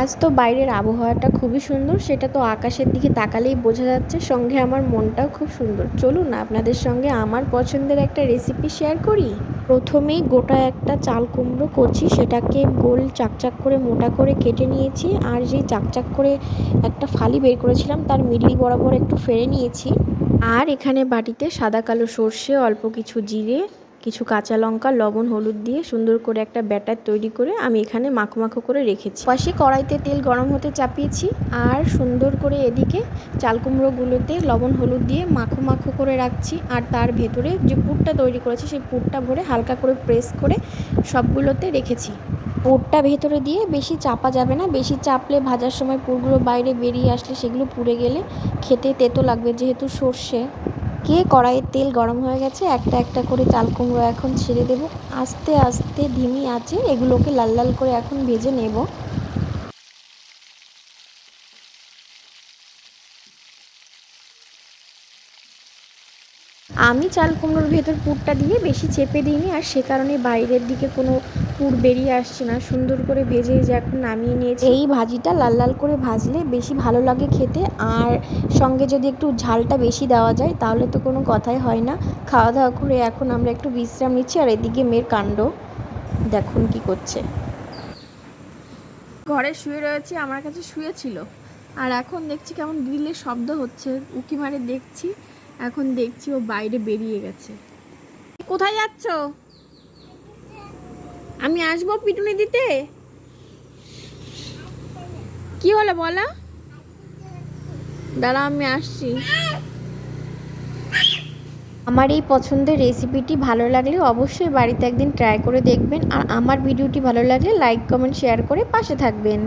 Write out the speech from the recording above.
আজ তো বাইরের আবহাওয়াটা খুবই সুন্দর, সেটা তো আকাশের দিকে তাকালেই বোঝা যাচ্ছে। সঙ্গে আমার মনটাও খুব সুন্দর। চলুন না আপনাদের সঙ্গে আমার পছন্দের একটা রেসিপি শেয়ার করি। প্রথমেই গোটা একটা চাল কুমড়ো কচি, সেটাকে গোল চাকচাক করে মোটা করে কেটে নিয়েছি। আর যেই চাকচাক করে একটা ফালি বের করেছিলাম তার মিডলি বরাবর একটু ফেড়ে নিয়েছি। আর এখানে বাটিতে সাদা কালো সর্ষে, অল্প কিছু জিরে, কিছু কাঁচা লঙ্কা, লবণ, হলুদ দিয়ে সুন্দর করে একটা ব্যাটার তৈরি করে আমি এখানে মাখো মাখো করে রেখেছি। পাশে কড়াইতে তেল গরম হতে চাপিয়েছি আর সুন্দর করে এদিকে চাল কুমড়োগুলোতে লবণ হলুদ দিয়ে মাখো মাখো করে রাখছি। আর তার ভেতরে যে পুরটা তৈরি করেছি সেই পুরটা ভরে হালকা করে প্রেস করে সবগুলোতে রেখেছি। পুরটা ভেতরে দিয়ে বেশি চাপা যাবে না, বেশি চাপলে ভাজার সময় পুরগুলো বাইরে বেরিয়ে আসলে সেগুলো পুড়ে গেলে খেতে তেতো লাগবে যেহেতু সর্ষে। কড়াইয়ের তেল গরম হয়ে গেছে, একটা একটা করে চাল কুমড়ো এখন ছেড়ে দেব। আস্তে আস্তে ধিমি আঁচে এগুলোকে লাল লাল করে এখন ভেজে নেব। আমি চাল কুমড়োর ভেতর পুরটা দিয়ে বেশি চেপে দিইনি, আর সে কারণে বাইরের দিকে কোনো পুর বেরিয়ে আসছে না। সুন্দর করে ভেজে যে এখন নামিয়ে নিয়েছি। এই ভাজিটা লাল লাল করে ভাজলে বেশি ভালো লাগে খেতে, আর সঙ্গে যদি একটু ঝালটা বেশি দেওয়া যায় তাহলে তো কোনো কথাই হয় না। খাওয়া দাওয়া করে এখন আমরা একটু বিশ্রাম নিচ্ছি, আর এদিকে মেয়ের কাণ্ড দেখুন কি করছে। ঘরে শুয়ে রয়েছে, আমার কাছে শুয়েছিল, আর এখন দেখছি কেমন গ্রিলের শব্দ হচ্ছে, উকি মারে দেখছি, এখন দেখছি ও বাইরে বেরিয়ে গেছে। কোথায় যাচ্ছ? আমি আসবো পিটুনি দিতে। কি হলো বলো? দাঁড়া আমি আসছি। আমার এই পছন্দের রেসিপিটি ভালো লাগলে অবশ্যই বাড়িতে একদিন ট্রাই করে দেখবেন, আর আমার ভিডিওটি ভালো লাগলে লাইক কমেন্ট শেয়ার করে পাশে থাকবেন।